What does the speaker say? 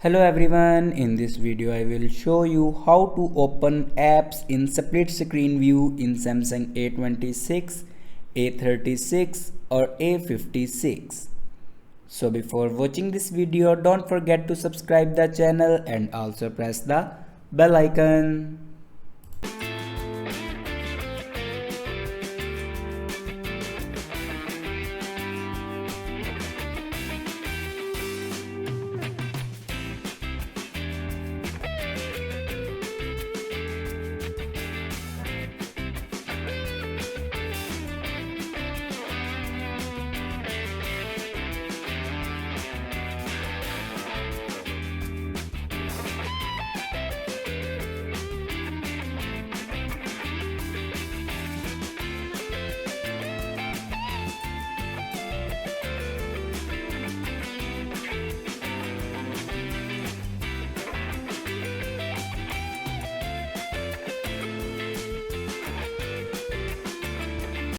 Hello everyone, in this video I will show you how to open apps in split screen view in Samsung A26, A36 or A56. So before watching this video, don't forget to subscribe the channel and also press the bell icon.